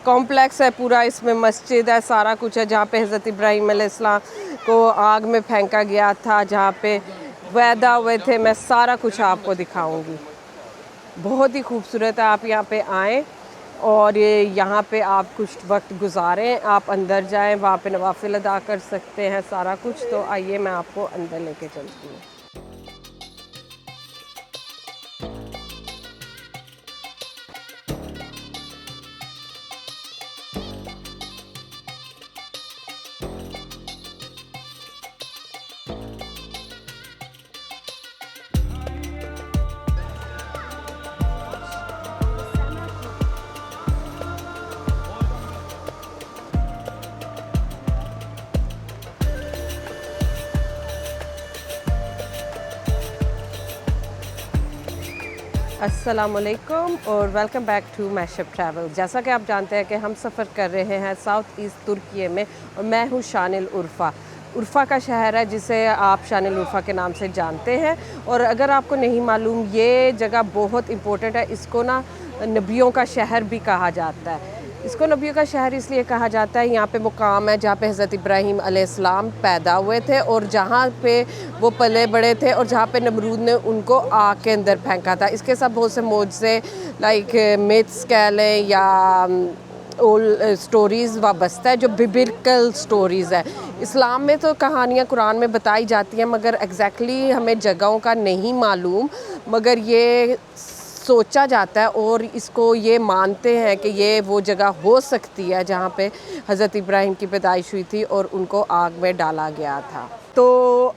Complex है पूरा, इसमें मस्जिद है, सारा कुछ है, जहाँ पे हज़रत इब्राहीम अलैहिस्सलाम को आग में फेंका गया था, जहाँ पे पैदा हुए थे। मैं सारा कुछ आपको दिखाऊंगी। बहुत ही खूबसूरत है। आप यहाँ पे आएँ और ये यहाँ पे आप कुछ वक्त गुजारें, आप अंदर जाएं, वहाँ पे नवाफिल अदा कर सकते हैं, सारा कुछ। तो आइए मैं आपको अंदर लेके चलती हूँ। अस्सलामुअलैकुम और welcome back to Mashup Travel. जैसा कि आप जानते हैं कि हम सफ़र कर रहे हैं साउथ ईस्ट तुर्की में, और मैं हूँ शानिल उर्फ़ा। उर्फ़ा का शहर है जिसे आप शानिल उर्फ़ा के नाम से जानते हैं। और अगर आपको नहीं मालूम, ये जगह बहुत इम्पोर्टेंट है। इसको ना नबियों का शहर भी कहा जाता है। इसको नबियों का शहर इसलिए कहा जाता है, यहाँ पे मुकाम है जहाँ पे हज़रत इब्राहीम अलैहिस्सलाम पैदा हुए थे और जहाँ पे वो पले बड़े थे, और जहाँ पे नमरूद ने उनको आग के अंदर फेंका था। इसके साथ बहुत से मोज़े लाइक मिथ्स कह लें या ओल्ड स्टोरीज़ वाबस्ता है, जो बिब्लिकल स्टोरीज़ है। इस्लाम में तो कहानियाँ कुरान में बताई जाती हैं, मगर एग्जैक्टली हमें जगहों का नहीं मालूम। मगर ये सोचा जाता है और इसको ये मानते हैं कि ये वो जगह हो सकती है जहाँ पे हज़रत इब्राहीम की पैदाइश हुई थी और उनको आग में डाला गया था। तो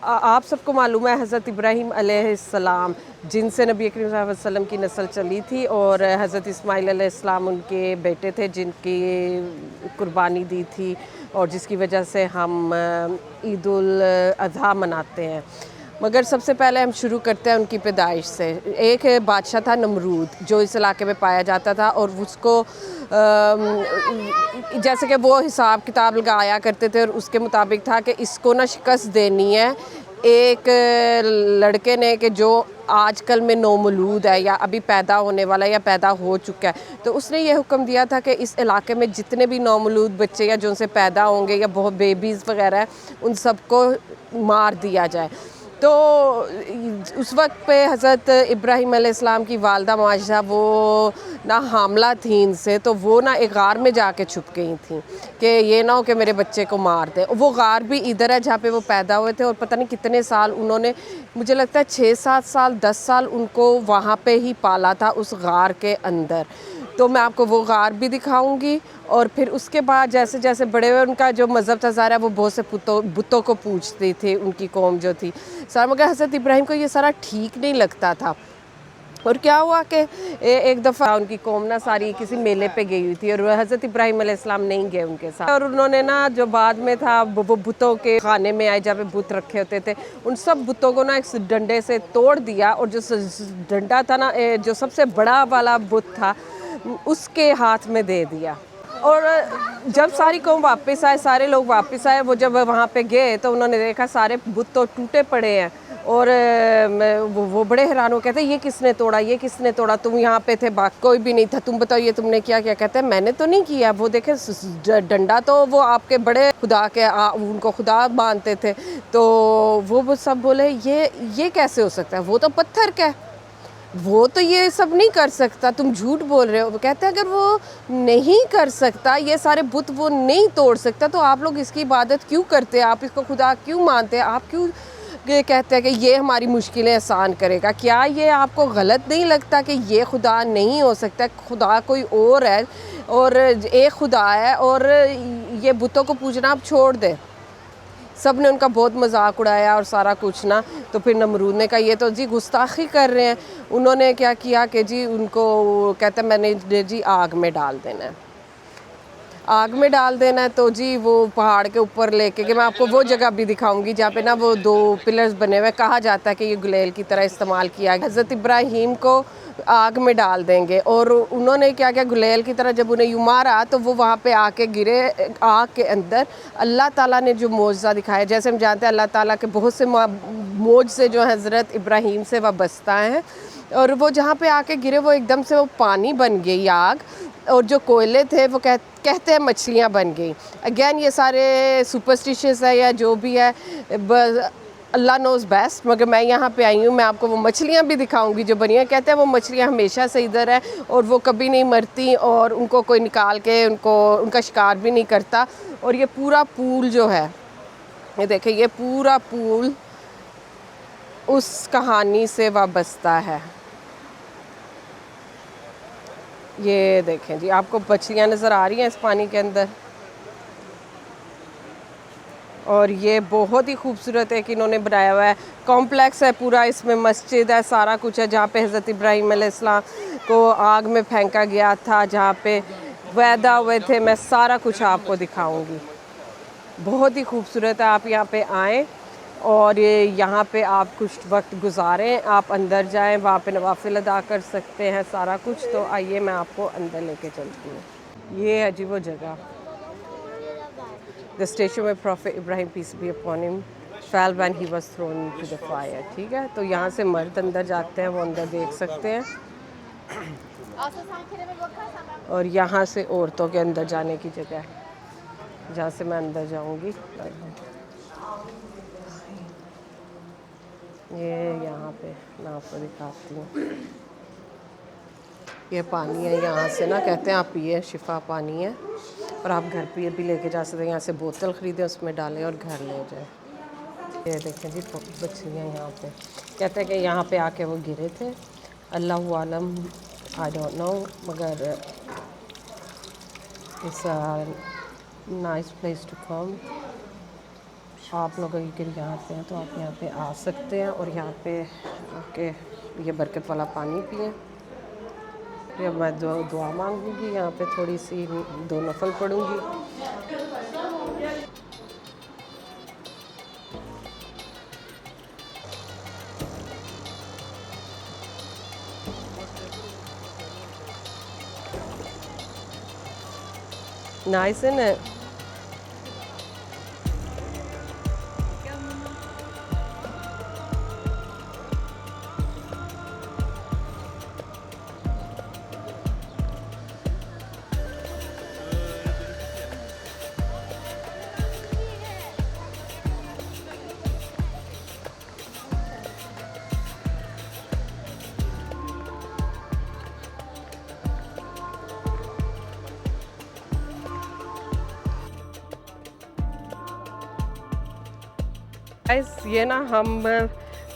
आप सबको मालूम है हज़रत इब्राहीम अलैहिस्सलाम, जिनसे नबी करीम सल्लल्लाहु अलैहि वसल्लम की नस्ल चली थी, और हज़रत इस्माईल अलैहिस्सलाम उनके बेटे थे जिनकी कुर्बानी दी थी, और जिसकी वजह से हम ईद उल अज़हा मनाते हैं। मगर सबसे पहले हम शुरू करते हैं उनकी पैदाइश से। एक बादशाह था नमरूद, जो इस इलाके में पाया जाता था, और उसको जैसे कि वो हिसाब किताब लगाया करते थे, और उसके मुताबिक था कि इसको ना शिकस्त देनी है एक लड़के ने कि जो आजकल में नौमौलूद है या अभी पैदा होने वाला है या पैदा हो चुका है। तो उसने ये हुक्म दिया था कि इस इलाके में जितने भी नौमौलूद बच्चे या जो उनसे पैदा होंगे या बहुत बेबीज़ वगैरह है, उन सबको मार दिया जाए। तो उस वक्त पे हज़रत इब्राहीम अलैहिस्सलाम की वालदा माशा वो ना हामला थी इनसे, तो वो ना एक गार में जाके छुप गई थी कि ये ना हो कि मेरे बच्चे को मार दे। वो गार भी इधर है जहाँ पे वो पैदा हुए थे, और पता नहीं कितने साल उन्होंने, मुझे लगता है 6-7 साल 10 साल उनको वहाँ पे ही पाला था, उस गार के अंदर। तो मैं आपको वो गार भी दिखाऊंगी। और फिर उसके बाद जैसे जैसे बड़े हुए, उनका जो मज़हब था ज़ाहिर है वो बहुत से बुतों को पूजती थी, उनकी कौम जो थी सारा। मगर हज़रत इब्राहीम को ये सारा ठीक नहीं लगता था। और क्या हुआ कि एक दफ़ा उनकी कौम ना सारी किसी मेले पे गई हुई थी, और हज़रत इब्राहीम अलैहिस्सलाम नहीं गए उनके साथ। और उन्होंने ना जो बाद में था वो बुतों के खाने में आए जहाँ पे बुत रखे होते थे, उन सब बुतों को ना एक डंडे से तोड़ दिया, और जो डंडा था ना, जो सबसे बड़ा वाला बुत था, उसके हाथ में दे दिया। और जब सारी कौम वापस आए, सारे लोग वापस आए, वो जब वहाँ पे गए तो उन्होंने देखा सारे बुत तो टूटे पड़े हैं। और वो बड़े हैरान हो, कहते ये किसने तोड़ा, ये किसने तोड़ा, तुम यहाँ पे थे, बाकी कोई भी नहीं था, तुम बताओ ये तुमने किया क्या? कहते हैं मैंने तो नहीं किया। वो देखे डंडा तो वो आपके बड़े खुदा के उनको खुदा मानते थे। तो वो सब बोले ये कैसे हो सकता है, वो तो पत्थर का है, वो तो ये सब नहीं कर सकता, तुम झूठ बोल रहे हो। कहते हैं अगर वो नहीं कर सकता, ये सारे बुत वो नहीं तोड़ सकता, तो आप लोग इसकी इबादत क्यों करते हैं, आप इसको खुदा क्यों मानते हैं, आप क्यों ये कहते हैं कि ये हमारी मुश्किलें आसान करेगा? क्या ये आपको गलत नहीं लगता कि ये खुदा नहीं हो सकता, खुदा कोई और है, और एक खुदा है, और ये बुतों को पूजना आप छोड़ दें। सब ने उनका बहुत मजाक उड़ाया और सारा कुछ ना। तो फिर नमरूद ने कहा ये तो जी गुस्ताखी कर रहे हैं। उन्होंने क्या किया कि जी उनको कहते मैंने जी आग में डाल देना है, आग में डाल देना है। तो जी वो पहाड़ के ऊपर लेके कि मैं आपको वो जगह भी दिखाऊंगी जहाँ पे ना वो 2 पिलर्स बने हुए, कहा जाता है कि ये गुलेल की तरह इस्तेमाल किया। हज़रत इब्राहीम को आग में डाल देंगे, और उन्होंने क्या किया, गुलेल की तरह जब उन्हें यूँ मारा तो वो वहाँ पे आके गिरे आग के अंदर। अल्लाह ताला ने जो मौजज़ा दिखाया, जैसे हम जानते हैं अल्लाह ताला के बहुत से मौजज़े जो हज़रत इब्राहीम से वाबस्ता हैं, और वो जहाँ पे आके गिरे वो एकदम से वो पानी बन गई आग। और जो कोयले थे वो कहते हैं मछलियाँ बन गई। अगेन ये सारे सुपरस्टिशियस है या जो भी है, अल्लाह नोज़ बेस्ट। मगर मैं यहाँ पे आई हूँ, मैं आपको वो मछलियाँ भी दिखाऊंगी जो बनी हैं। कहते हैं वो मछलियाँ हमेशा से इधर है और वो कभी नहीं मरती और उनको कोई निकाल के उनका शिकार भी नहीं करता। और ये पूरा पूल जो है, ये देखें, ये पूरा पूल उस कहानी से वाबस्ता है। ये देखें जी, आपको मछलियाँ नज़र आ रही हैं इस पानी के अंदर। और ये बहुत ही खूबसूरत है कि इन्होंने बनाया हुआ है, कॉम्प्लेक्स है पूरा, इसमें मस्जिद है, सारा कुछ है। जहाँ पे हज़रत इब्राहीम अलैहिस्सलाम को आग में फेंका गया था, जहाँ पे पैदा हुए थे, मैं सारा कुछ आपको दिखाऊंगी। बहुत ही खूबसूरत है। आप यहाँ पे आएँ और ये यहाँ पे आप कुछ वक्त गुजारें, आप अंदर जाएं, वहाँ पे नवाफिल अदा कर सकते हैं, सारा कुछ। तो आइए मैं आपको अंदर लेके चलती हूँ। ये है जी वो जगह, द स्टेचू में prophet Ibrahim peace be upon him fell when he was thrown into the fire. ठीक है, तो यहाँ से मर्द अंदर जाते हैं, वो अंदर देख सकते हैं, और यहाँ से औरतों के अंदर जाने की जगह है, जहाँ से मैं अंदर जाऊँगी। ये यहाँ पे मैं आपको दिखाती हूँ। ये पानी है, यहाँ से ना कहते हैं आप पिए, शिफा पानी है। और आप घर पे भी लेके जा सकते हैं, यहाँ से बोतल ख़रीदें, उसमें डालें और घर ले जाएं। ये देखें जी मछलियाँ यहाँ पे, कहते हैं कि यहाँ पे आके वो गिरे थे, अल्लाह आलम, आई डोंट नो, मगर it's nice place to come. आप लोग अगर यहाँ पे हैं तो आप यहाँ पे आ सकते हैं और यहाँ पे आके ये बरकत वाला पानी पिएं। फिर मैं दुआ मांगूंगी, यहाँ पे थोड़ी सी 2 नफल पढ़ूंगी। Nice, isn't it? ये ना हम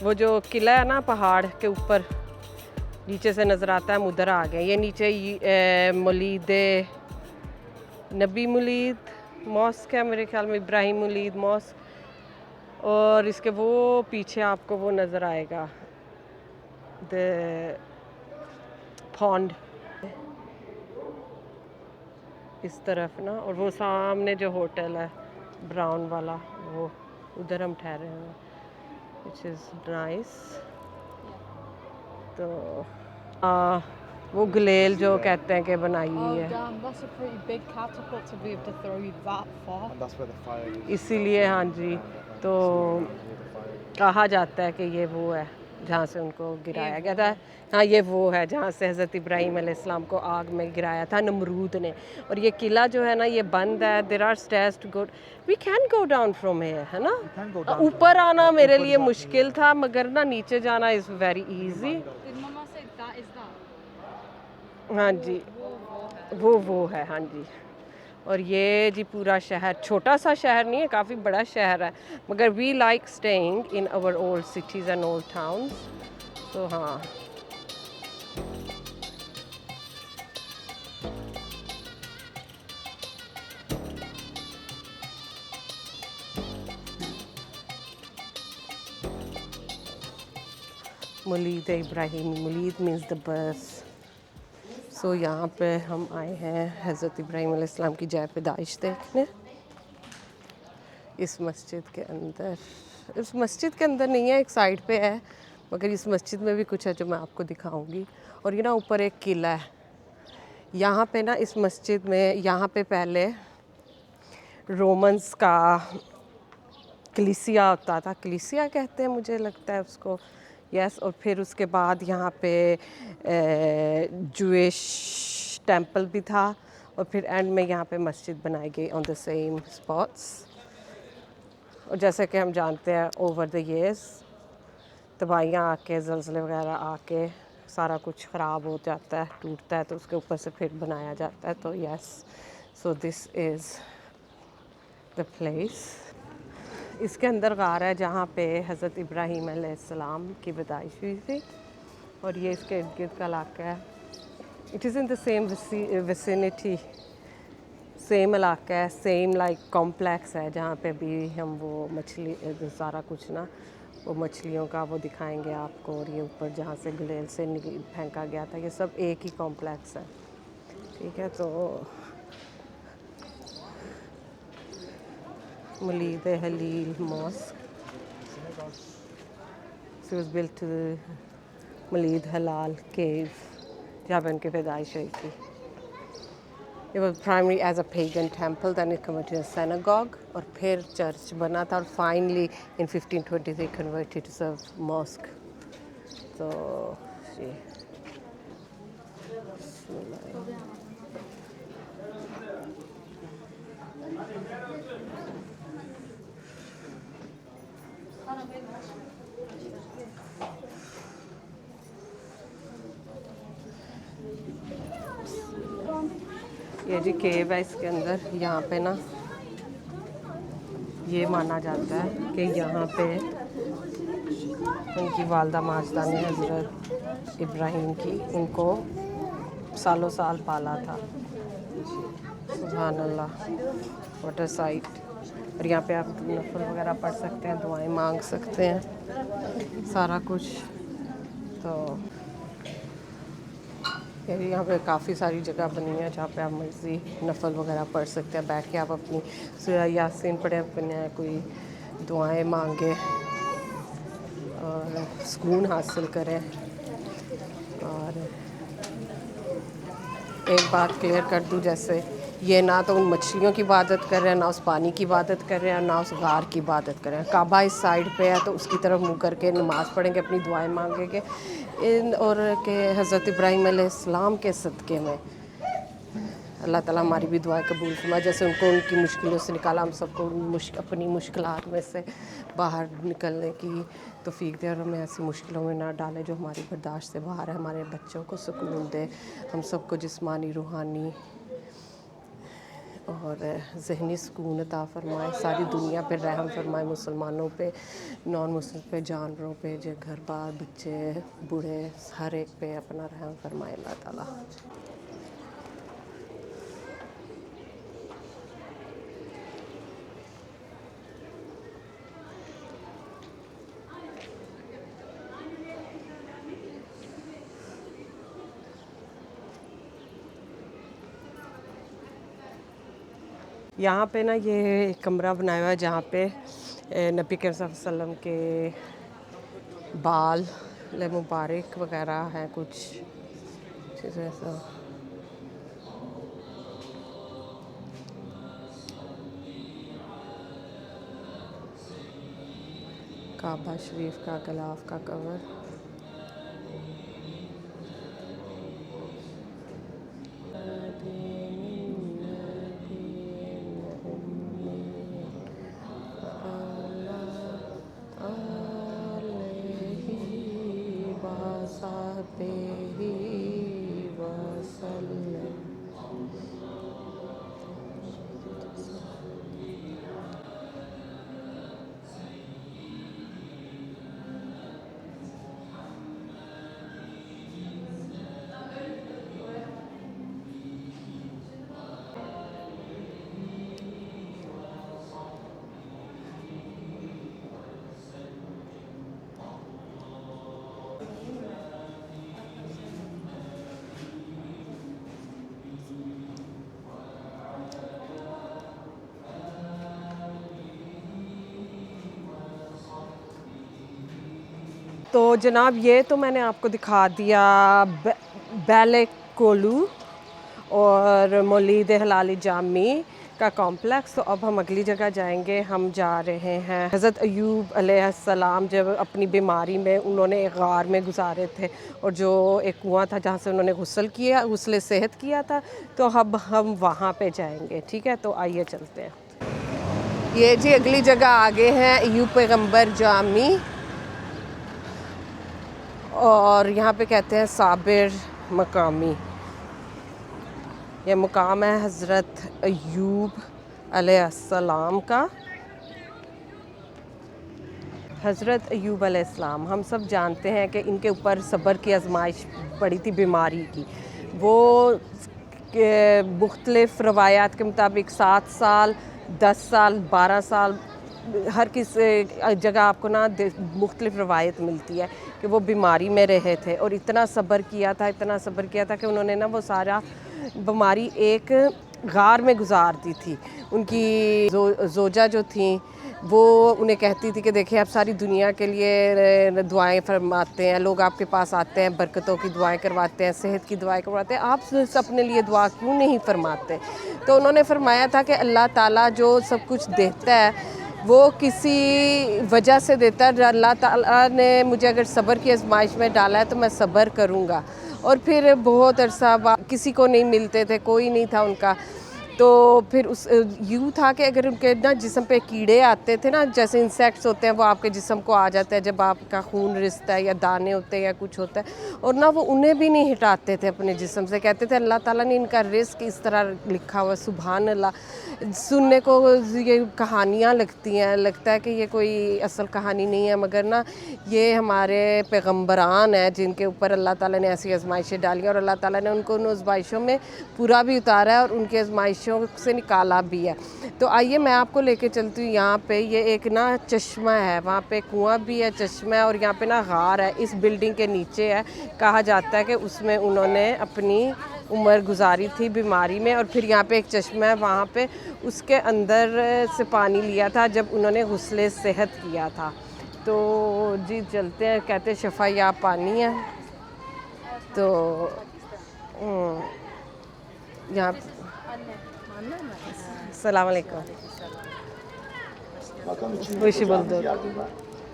वो जो किला है ना पहाड़ के ऊपर नीचे से नज़र आता है, हम उधर आ गए। ये नीचे मौलीद नबी मुलीद मॉस्क है मेरे ख्याल में, इब्राहिम मुलीद मॉस्क। और इसके वो पीछे आपको वो नज़र आएगा द पॉन्ड इस तरफ ना, और वो सामने जो होटल है ब्राउन वाला, वो उधर हम ठहरे हुए, विच इज़ नाइस। तो वो गलेल जो कहते हैं कि बनाई हुई है, इसीलिए हाँ जी, तो कहा जाता है कि ये वो है जहाँ से उनको गिराया गया था। हाँ, ये वो है जहाँ से हज़रत इब्राहीम अलैहिस्सलाम को आग में गिराया था नमरूद ने। और ये किला जो है ना ये बंद है, there are stairs to go, we can go down from here, है ना। ऊपर आना मेरे लिए मुश्किल था, मगर ना नीचे जाना इज़ वेरी इजी। हाँ जी, वो है, हाँ जी। और ये जी पूरा शहर, छोटा सा शहर नहीं है, काफ़ी बड़ा शहर है, मगर we like staying in our old cities and old towns. तो हाँ, मुलीद इब्राहिम, मुलीद मीन्स द बर्थ। सो यहाँ पे हम आए हैं हज़रत इब्राहीम अलैहिस्सलाम की जय पैदाइश देखने। इस मस्जिद के अंदर, इस मस्जिद के अंदर नहीं है, एक साइड पे है, मगर इस मस्जिद में भी कुछ है जो मैं आपको दिखाऊंगी। और ये ना ऊपर एक किला है, यहाँ पे ना इस मस्जिद में, यहाँ पे पहले रोमन्स का कलीसिया होता था, कलीसिया कहते हैं मुझे लगता है उसको, यस। और फिर उसके बाद यहाँ पे जूइश टेंपल भी था और फिर एंड में यहाँ पे मस्जिद बनाई गई ऑन द सेम स्पॉट्स। और जैसे कि हम जानते हैं ओवर द ईयर्स तबाहियाँ आके ज़लज़ले वगैरह आके सारा कुछ ख़राब हो जाता है, टूटता है, तो उसके ऊपर से फिर बनाया जाता है। तो yes, so this is the place. इसके अंदर गार है जहाँ पे हज़रत इब्राहीम अलैहिस्सलाम की पैदाइश हुई थी और ये इसके इर्द गिर्द का इलाका है। It is in the same vicinity, same इलाका है, सेम लाइक कॉम्प्लेक्स है जहाँ पे भी हम वो मछली सारा कुछ ना वो मछलियों का वो दिखाएंगे आपको। और ये ऊपर जहाँ से गुलेल से फेंका गया था, ये सब एक ही कॉम्प्लेक्स है, ठीक है। तो मलीद हलील मॉस्क वाज बिल्ट टू मलीद हलाल केव जहाँ पे उनकी पैदाइश हुई थी। It was primarily as a pagan temple, then it converted to a synagogue और फिर चर्च बना था और finally in 1523 converted to a mosque. तो ये ये जी केव है इसके अंदर। यहाँ पे ना ये माना जाता है कि यहाँ पे उनकी वालदा माजदा ने हज़रत इब्राहीम की उनको सालों साल पाला था। सुभान अल्लाह, व्हाट अ साइट। और यहाँ पे आप नफल वगैरह पढ़ सकते हैं, दुआएं मांग सकते हैं, सारा कुछ। तो यहाँ पे काफ़ी सारी जगह बनी है जहाँ पे आप मर्जी नफल वगैरह पढ़ सकते हैं, बैठ के आप अपनी सूरह यासीन पढ़े, अपने कोई दुआएं मांगे और सुकून हासिल करें। और एक बात क्लियर कर दूँ, जैसे ये ना तो उन मछलियों की इबादत कर रहे हैं, ना उस पानी की इबादत कर रहे हैं, ना उस गार की इबादत कर रहे हैं। काबा इस साइड पे है तो उसकी तरफ मुँह करके नमाज़ पढ़ेंगे, अपनी दुआएं मांगेंगे इन और के हज़रत इब्राहीम अलैहिस्सलाम के सदक़े में अल्लाह ताला हमारी भी दुआएं कबूल फरमा। जैसे उनको उनकी मुश्किलों से निकाला, हम सबको अपनी मुश्किलात में से बाहर निकलने की तौफीक दे और हमें ऐसी मुश्किलों में ना डाले जो हमारी बर्दाश्त से बाहर है। हमारे बच्चों को सुकून दे, हम सबको जिस्मानी, रूहानी और ज़हनी सुकून अता फ़रमाए। सारी दुनिया पे रहम फरमाए, मुसलमानों पे, नॉन मुस्लिम पे, जानवरों पे, जो घर बार, बच्चे, बूढ़े, हर एक पे अपना रहम फरमाए अल्लाह ताला। यहाँ पे ना ये एक कमरा बनाया हुआ है जहाँ पे नबी करीम सल्लल्लाहु अलैहि वसल्लम के बाल मुबारक वगैरह हैं, कुछ चीज़ें ऐसा। काबा शरीफ का गलाफ का कवर। तो जनाब ये तो मैंने आपको दिखा दिया बैले कोलू और मौलीद हलाली जामी। का कॉम्प्लेक्स। तो अब हम अगली जगह जाएंगे। हम जा रहे हैं हज़रत अय्यूब अलैहिस्सलाम जब अपनी बीमारी में उन्होंने एक गार में गुजारे थे और जो एक कुआं था जहाँ से उन्होंने गुस्ल सेहत किया था, तो अब हम वहाँ पे जाएंगे। ठीक है, तो आइए चलते हैं। ये जी अगली जगह आगे हैं अय्यूब पैगंबर जामी, और यहाँ पे कहते हैं साबिर मकामी। ये मुकाम है हज़रत अय्यूब अलैहिस्सलाम का। हज़रत अय्यूब अलैहिस्सलाम हम सब जानते हैं कि इनके ऊपर सब्र की आजमाइश पड़ी थी बीमारी की। वो मुख्तलिफ़ रवायात के मुताबिक 7 साल, 10 साल, 12 साल, हर किस जगह आपको ना मुख्तलिफ़ रवायत मिलती है कि वो बीमारी में रहे थे और इतना सब्र किया था कि उन्होंने ना वो सारा बीमारी एक गार में गुजार दी थी। उनकी जोजा जो थी वो उन्हें कहती थी कि देखिए आप सारी दुनिया के लिए दुआएं फरमाते हैं, लोग आपके पास आते हैं, बरकतों की दुआएं करवाते हैं, सेहत की दुआएं करवाते हैं, आप अपने लिए दुआ क्यों नहीं फरमाते। तो उन्होंने फरमाया था कि अल्लाह ताला जो सब कुछ देता है वो किसी वजह से देता है। अल्लाह ताला ने मुझे अगर सब्र की आजमाइश में डाला है तो मैं सब्र करूँगा। और फिर बहुत अरसा किसी को नहीं मिलते थे, कोई नहीं था उनका। तो फिर उस यूँ था कि अगर उनके ना जिस्म पे कीड़े आते थे ना, जैसे इंसेक्ट्स होते हैं, वो आपके जिस्म को आ जाते हैं जब आपका खून रिसता है या दाने होते हैं या कुछ होता है, और ना वो उन्हें भी नहीं हटाते थे अपने जिस्म से। कहते थे अल्लाह ताला ने इनका रिस्क इस तरह लिखा हुआ। सुभान अल्लाह। सुनने को ये कहानियाँ लगती हैं, लगता है कि ये कोई असल कहानी नहीं है, मगर ना ये हमारे पैगम्बरान हैं जिनके ऊपर अल्लाह ताला ने ऐसी आजमाइशें डाली और अल्लाह ताला ने उनको उन आजमाइशों में पूरा भी उतारा है और उनकी आजमाइशों से निकाला भी है। तो आइए मैं आपको लेके चलती हूँ। यहाँ पे ये एक ना चश्मा है, वहाँ पे कुआं भी है, चश्मा है, और यहाँ पे ना गार है, इस बिल्डिंग के नीचे है। कहा जाता है कि उसमें उन्होंने अपनी उम्र गुजारी थी बीमारी में। और फिर यहाँ पे एक चश्मा है, वहाँ पे उसके अंदर से पानी लिया था जब उन्होंने गुस्ले सेहत किया था। तो जी चलते हैं। कहते हैं शफ़ा पानी है। तो यहाँ Selamun Aleyküm. Makam için Bu işi yapacağımız bulduk. yardımlar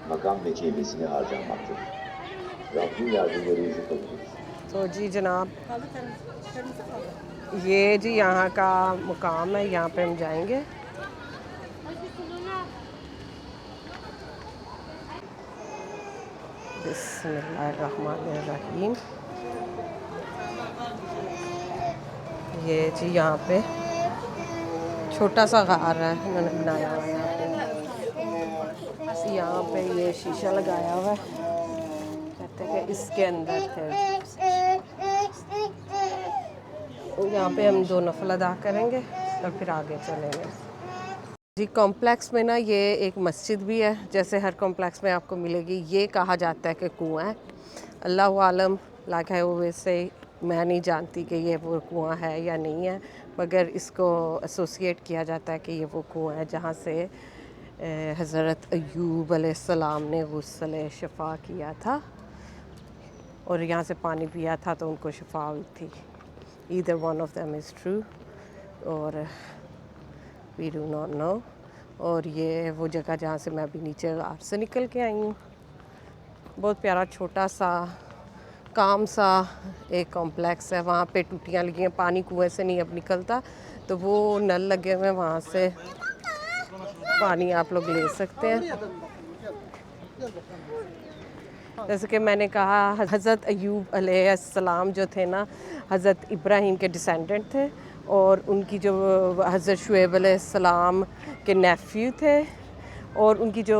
makam vekilesine harcanmaktadır. Rabbim yardımları yüzü kabul. तो जी जनाब, ये जी यहाँ का मुकाम है, यहाँ पे हम जाएंगे। बिस्मिल्लाहिर्रहमानिर्रहीम। ये जी यहाँ पे छोटा सा गार है इन्होंने बनाया हुआ है। यहाँ पे ये शीशा लगाया हुआ है, कहते हैं कि इसके अंदर थे। यहाँ पे हम 2 नफल अदा करेंगे और फिर आगे चलेंगे। जी कॉम्प्लेक्स में ना ये एक मस्जिद भी है, जैसे हर कॉम्प्लेक्स में आपको मिलेगी। ये कहा जाता है कि कुआं है, अल्लाह आलम लाइक है वो। वैसे मैं नहीं जानती कि ये वो कुआं है या नहीं है, मगर इसको एसोसिएट किया जाता है कि ये वो कुआं है जहाँ से हज़रत अय्यूब अलैहिस्सलाम ने गुस्ल शफ़ा किया था और यहाँ से पानी पिया था तो उनको शफ़ा हुई थी। Either one of them is true और वी डू नॉट नो। और ये वो जगह जहाँ से मैं अभी नीचे गार से निकल के आई हूँ। बहुत प्यारा छोटा सा काम सा एक कॉम्प्लेक्स है। वहाँ पे टूटियाँ लगी हैं, पानी कुएं से नहीं अब निकलता, तो वो नल लगे हुए हैं, वहाँ से पानी आप लोग ले सकते हैं। जैसे कि मैंने कहा, हज़रत अय्यूब अलैहिस्सलाम जो थे ना, हज़रत इब्राहीम के डिसेंडेंट थे और उनकी जो हज़रत शुएब अलैहिस्सलाम के नेफ्यू थे और उनकी जो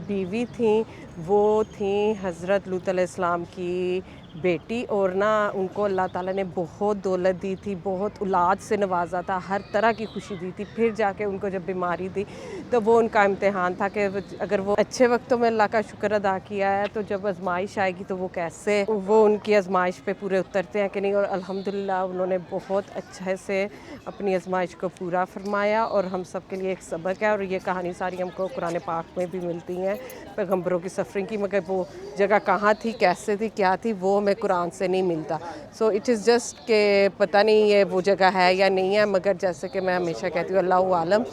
बीवी थी वो थी हज़रत लूत अलैहिस्सलाम की बेटी। और ना उनको अल्लाह ताला ने बहुत दौलत दी थी, बहुत औलाद से नवाजा था, हर तरह की खुशी दी थी। फिर जाके उनको जब बीमारी दी तो वो उनका इम्तिहान था कि अगर वो अच्छे वक्तों में अल्लाह का शुक्र अदा किया है तो जब आजमाइश आएगी तो वो कैसे वो उनकी आजमाइश पे पूरे उतरते हैं कि नहीं। और अल्हम्दुलिल्लाह उन्होंने बहुत अच्छे से अपनी आजमाइश को पूरा फरमाया और हम सब के लिए एक सबक है। और ये कहानी सारी हमको कुरान पाक में भी मिलती हैं पैगम्बरों की सफ़रिंग की, मगर वो जगह कहाँ थी, कैसे थी, क्या थी, वो हमें कुरान से नहीं मिलता। सो इट इज़ जस्ट कि पता नहीं ये वो जगह है या नहीं है, मगर जैसे कि मैं हमेशा कहती हूँ अल्लाह आलम,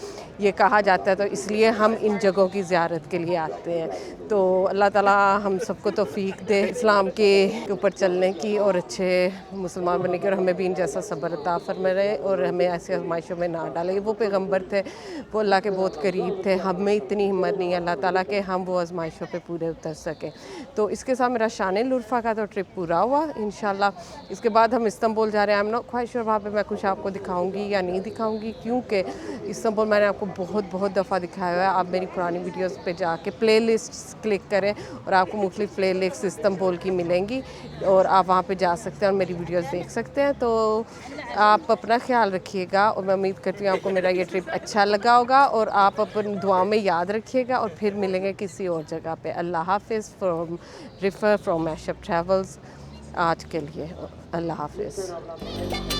ये कहा जाता है, तो इसलिए हम इन जगहों की ज़ियारत के लिए आते हैं। तो अल्लाह ताला हम सबको तौफीक दे इस्लाम के ऊपर चलने की और अच्छे मुसलमान बनने की, और हमें भी इन जैसा सब्र अता फरमाए और हमें ऐसे आजमाइशों में ना डाले। वो पैगंबर थे, वो अल्लाह के बहुत करीब थे, हमें इतनी हिम्मत नहीं है अल्लाह ताला के हम वो आजमाइशों पे पूरे उतर सकें। तो इसके साथ मेरा शान लुरफ़ा का तो ट्रिप पूरा हुआ इंशाल्लाह। इसके बाद हम इस्तांबुल जा रहे हैं। I am not quite sure वहाँ पे मैं कुछ आपको दिखाऊंगी या नहीं दिखाऊंगी, क्योंकि इस्तांबुल मैंने आपको बहुत दफ़ा दिखाया हुआ है। आप मेरी पुरानी वीडियोस पे जाके प्लेलिस्ट क्लिक करें और आपको मुख्तलिफ प्लेलिस्ट इस्तांबुल की मिलेंगी और आप वहाँ पे जा सकते हैं और मेरी वीडियोस देख सकते हैं। तो आप अपना ख्याल रखिएगा और मैं उम्मीद करती हूँ आपको मेरा ये ट्रिप अच्छा लगा होगा और आप अपनी दुआओं में याद रखिएगा और फिर मिलेंगे किसी और जगह पे। अल्लाह हाफिज़ from refer from mashup travels. आज के लिए अल्लाह हाफिज़।